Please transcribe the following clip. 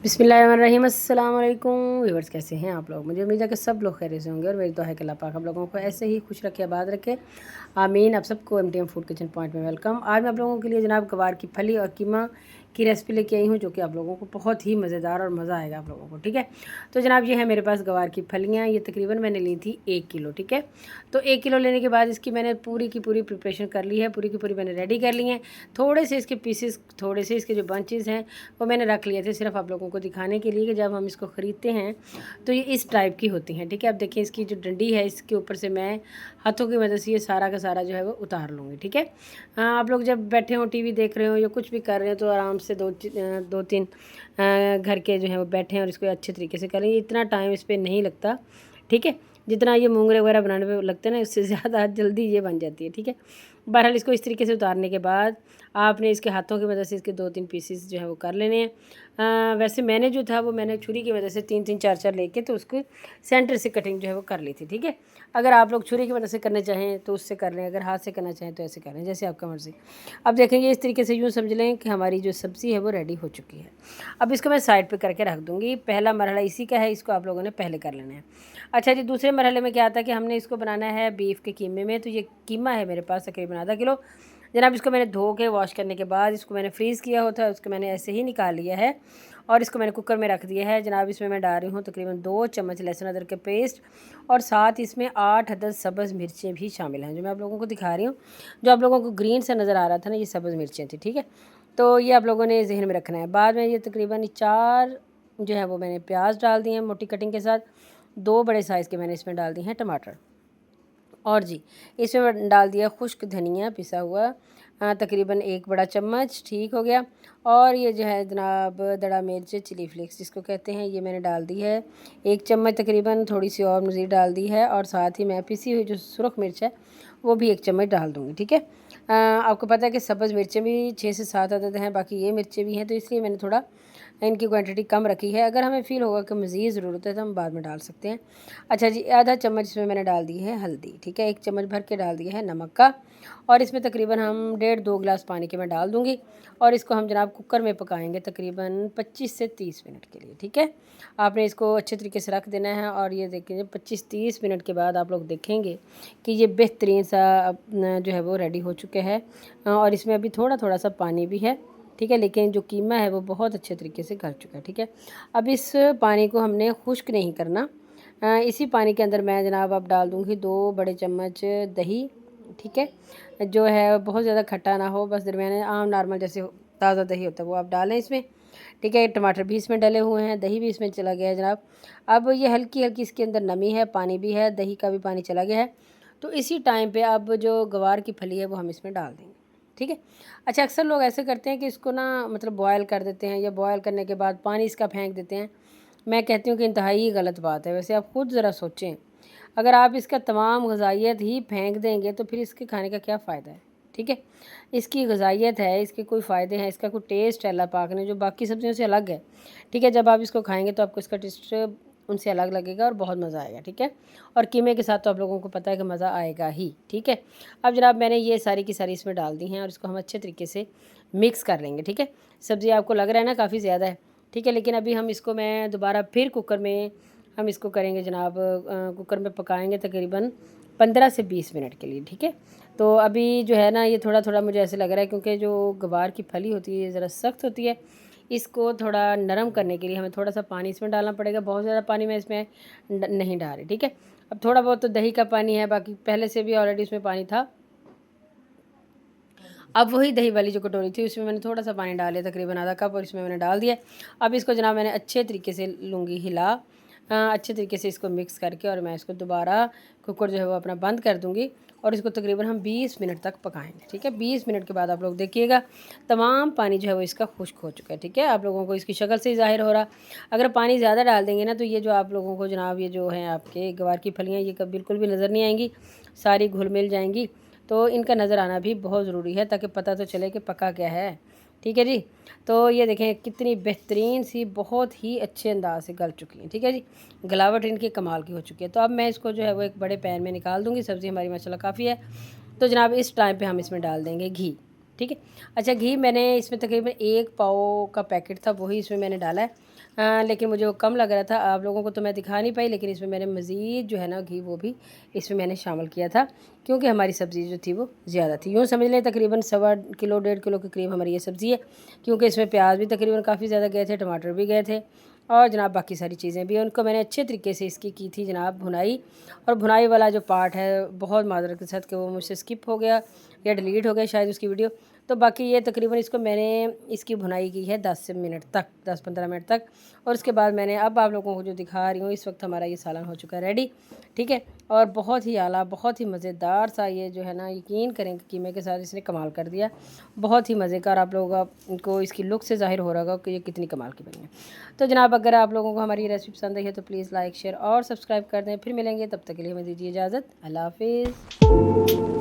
बिस्मिल्लाहिर्रहमानिर्रहीम। अस्सलाम वालेकुम व्यूअर्स, कैसे हैं आप लोग? मुझे उम्मीद है कि सब लोग खैरियत से होंगे और मेरी दुआ है कि अल्लाह पाक आप लोगों को ऐसे ही खुश रखे, आबाद रखे, आमीन। आप सबको एमटीएम फूड किचन पॉइंट में वेलकम। आज मैं आप लोगों के लिए जनाब गवार की फली और कीमा की रेसिपी लेके आई हूँ, जो कि आप लोगों को बहुत ही मज़ेदार और मज़ा आएगा आप लोगों को। ठीक है, तो जनाब ये है मेरे पास गवार की फलियाँ। ये तकरीबन मैंने ली थी 1 किलो। ठीक है, तो 1 किलो लेने के बाद इसकी मैंने पूरी की पूरी प्रिपरेशन कर ली है, पूरी की पूरी मैंने रेडी कर ली है। थोड़े से इसके पीसेस, थोड़े से इसके जो बंचेस हैं वो मैंने रख लिए थे, सिर्फ आप लोगों को दिखाने के लिए कि जब हम इसको ख़रीदते हैं तो ये इस टाइप की होती हैं। ठीक है, अब देखिए इसकी जो डंडी है, इसके ऊपर से मैं हाथों की मदद से ये सारा का सारा जो है वो उतार लूँगी। ठीक है, आप लोग जब बैठे हो, टीवी देख रहे हो या कुछ भी कर रहे हो, तो आराम से दो तीन घर के जो है वो बैठे हैं और इसको अच्छे तरीके से करेंगे। इतना टाइम इस पर नहीं लगता। ठीक है, जितना ये मोंगरे वगैरह बनाने पे लगते हैं ना, उससे ज़्यादा जल्दी ये बन जाती है। ठीक है, बहरहाल इसको इस तरीके से उतारने के बाद आपने इसके हाथों की मदद से इसके 2-3 पीसेस जो है वो कर लेने हैं। वैसे मैंने जो था वो मैंने छुरी की मदद से 3-3 4-4 लेके तो उसको सेंटर से कटिंग जो है वो कर ली थी। ठीक है, अगर आप लोग छुरी की मदद से करना चाहें तो उससे कर लें, अगर हाथ से करना चाहें तो ऐसे कर लें, जैसे आपका मर्ज़ी। अब देखेंगे इस तरीके से यूँ समझ लें कि हमारी जो सब्ज़ी है वो रेडी हो चुकी है। अब इसको मैं साइड पे करके रख दूँगी। पहला मरहला इसी का है, इसको आप लोगों ने पहले कर लेना है। अच्छा जी, दूसरे मरहले में क्या आता है कि हमने इसको बनाना है बीफ के कीमे में। तो ये कीमा है मेरे पास तकरीबन आधा किलो। जनाब इसको मैंने धो के वॉश करने के बाद इसको मैंने फ्रीज़ किया होता है, उसको मैंने ऐसे ही निकाल लिया है और इसको मैंने कुकर में रख दिया है। जनाब इसमें मैं डाल रही हूँ तकरीबन 2 चम्मच लहसुन अदरक के पेस्ट और साथ इसमें 8 अदद सब्ज़ मिर्चें भी शामिल हैं, जो मैं आप लोगों को दिखा रही हूँ। जो आप लोगों को ग्रीन से नज़र आ रहा था ना, ये सब्ज़ मिर्चें थी। ठीक है, तो ये आप लोगों ने जहन में रखना है। बाद में ये तकरीबन 4 जो है वो मैंने प्याज डाल दिए हैं मोटी कटिंग के साथ। 2 बड़े साइज़ के मैंने इसमें डाल दिए हैं टमाटर। और जी, इसमें मैं डाल दिया खुश्क धनिया पिसा हुआ, तकरीबन 1 बड़ा चम्मच। ठीक हो गया। और ये जो है जनाब दड़ा मिर्च चिली फ्लेक्स जिसको कहते हैं, ये मैंने डाल दी है 1 चम्मच तकरीबन। थोड़ी सी और मज़ीद डाल दी है और साथ ही मैं पिसी हुई जो सुरख मिर्च है वो भी 1 चम्मच डाल दूँगी। ठीक है, आपको पता है कि सब्ज़ मिर्चें भी 6 से 7 अदद हैं, बाकी ये मिर्चें भी हैं, तो इसलिए मैंने थोड़ा इनकी क्वांटिटी कम रखी है। अगर हमें फ़ील होगा कि मज़ीद ज़रूरत है तो हम बाद में डाल सकते हैं। अच्छा जी, आधा चम्मच इसमें मैंने डाल दी है हल्दी। ठीक है, 1 चम्मच भर के डाल दिया है नमक का और इसमें तकरीबन हम 1.5-2 गिलास पानी के मैं डाल दूँगी और इसको हम जनाब कुकर में पकाएंगे तकरीबन 25 से 30 मिनट के लिए। ठीक है, आपने इसको अच्छे तरीके से रख देना है और ये देखिए 25-30 मिनट के बाद आप लोग देखेंगे कि ये बेहतरीन सा जो है वो रेडी हो चुके हैं और इसमें अभी थोड़ा थोड़ा सा पानी भी है। ठीक है, लेकिन जो कीमा है वो बहुत अच्छे तरीके से गल चुका है। ठीक है, अब इस पानी को हमने खुश्क नहीं करना। इसी पानी के अंदर मैं जनाब अब डाल दूँगी 2 बड़े चम्मच दही। ठीक है, जो है बहुत ज़्यादा खट्टा ना हो, बस दरमियाने आम नॉर्मल जैसे ताज़ा दही होता है वो आप डालें इसमें। ठीक है, टमाटर भी इसमें डले हुए हैं, दही भी इसमें चला गया है जनाब। अब ये हल्की हल्की इसके अंदर नमी है, पानी भी है, दही का भी पानी चला गया है। तो इसी टाइम पे अब जो गवार की फली है वो हम इसमें डाल देंगे। ठीक है, अच्छा अक्सर लोग ऐसे करते हैं कि इसको ना मतलब बॉयल कर देते हैं या बॉयल करने के बाद पानी इसका फेंक देते हैं। मैं कहती हूँ कि इंतहाई गलत बात है। वैसे आप खुद ज़रा सोचें, अगर आप इसका तमाम ग़िज़ाइयत ही फेंक देंगे तो फिर इसके खाने का क्या फ़ायदा है। ठीक है, इसकी ग़िज़ाइयत है, इसके कोई फ़ायदे हैं, इसका कोई टेस्ट है अल्लाह पाक ने जो बाकी सब्ज़ियों से अलग है। ठीक है, जब आप इसको खाएंगे तो आपको इसका टेस्ट उनसे अलग लगेगा और बहुत मज़ा आएगा। ठीक है, और कीमे के साथ तो आप लोगों को पता है कि मज़ा आएगा ही। ठीक है, अब जनाब मैंने ये सारी की सारी इसमें डाल दी हैं और इसको हम अच्छे तरीके से मिक्स कर लेंगे। ठीक है, सब्ज़ी आपको लग रहा है ना काफ़ी ज़्यादा है। ठीक है, लेकिन अभी हम इसको मैं दोबारा फिर कुकर में हम इसको करेंगे जनाब, कुकर में पकाएंगे तकरीबन 15 से 20 मिनट के लिए। ठीक है, तो अभी जो है ना ये थोड़ा थोड़ा मुझे ऐसे लग रहा है क्योंकि जो गवार की फली होती है ये ज़रा सख्त होती है। इसको थोड़ा नरम करने के लिए हमें थोड़ा सा पानी इसमें डालना पड़ेगा। बहुत ज़्यादा पानी मैं इसमें नहीं डाल रही। ठीक है, अब थोड़ा बहुत तो दही का पानी है, बाकी पहले से भी ऑलरेडी इसमें पानी था। अब वही दही वाली जो कटोरी थी उसमें मैंने थोड़ा सा पानी डाल लिया, तकरीबन आधा कप, और इसमें मैंने डाल दिया। अब इसको जनाब मैंने अच्छे तरीके से लूँगी हिला, अच्छे तरीके से इसको मिक्स करके और मैं इसको दोबारा कुकर जो है वो अपना बंद कर दूँगी और इसको तकरीबन हम 20 मिनट तक पकाएंगे। ठीक है, 20 मिनट के बाद आप लोग देखिएगा तमाम पानी जो है वो इसका खुश्क हो चुका है। ठीक है, आप लोगों को इसकी शक्ल से ही ज़ाहिर हो रहा। अगर पानी ज़्यादा डाल देंगे ना तो ये जो आप लोगों को जनाब ये जो है आपके गवार की फलियाँ ये कब बिल्कुल भी नज़र नहीं आएंगी, सारी घुल मिल जाएंगी। तो इनका नज़र आना भी बहुत ज़रूरी है ताकि पता तो चले कि पका क्या है। ठीक है जी, तो ये देखें कितनी बेहतरीन सी बहुत ही अच्छे अंदाज से गल चुकी हैं। ठीक है जी, गलावट इनकी कमाल की हो चुकी है। तो अब मैं इसको जो है वो एक बड़े पैन में निकाल दूँगी। सब्ज़ी हमारी माशाल्लाह काफ़ी है। तो जनाब इस टाइम पे हम इसमें डाल देंगे घी। ठीक है, अच्छा घी मैंने इसमें तकरीबन 1 पाव का पैकेट था वही इसमें मैंने डाला है। लेकिन मुझे वो कम लग रहा था। आप लोगों को तो मैं दिखा नहीं पाई, लेकिन इसमें मैंने मज़ीद जो है ना घी वो भी इसमें मैंने शामिल किया था, क्योंकि हमारी सब्ज़ी जो थी वो ज़्यादा थी। यूँ समझ लें तकरीबन 1.25 किलो 1.5 किलो के करीब हमारी ये सब्ज़ी है, क्योंकि इसमें प्याज भी तकरीबन काफ़ी ज़्यादा गए थे, टमाटर भी गए थे और जनाब बाकी सारी चीज़ें भी। उनको मैंने अच्छे तरीके से इसकी की थी जनाब भुनाई। और भुनाई वाला जो पार्ट है बहुत माजरत के साथ कि वो मुझसे स्किप हो गया या डिलीट हो गया शायद उसकी वीडियो। तो बाकी ये तकरीबन इसको मैंने इसकी भुनाई की है 10 मिनट तक, 10-15 मिनट तक। और उसके बाद मैंने अब आप लोगों को जो दिखा रही हूँ, इस वक्त हमारा ये सालन हो चुका है रेडी, ठीक है। और बहुत ही आला, बहुत ही मज़ेदार सा ये जो है ना, यकीन करेंगे कीमे के साथ इसने कमाल कर दिया। बहुत ही मज़े का। और आप लोगों को इसकी लुक से ज़ाहिर हो रहा होगा कि ये कितनी कमाल की बनी है। तो जनाब अगर आप लोगों को हमारी रेसिपी पसंद आई है तो प्लीज़ लाइक शेयर और सब्सक्राइब कर दें। फिर मिलेंगे, तब तक के लिए हमें दीजिए इजाज़त। अल्लाह हाफिज़।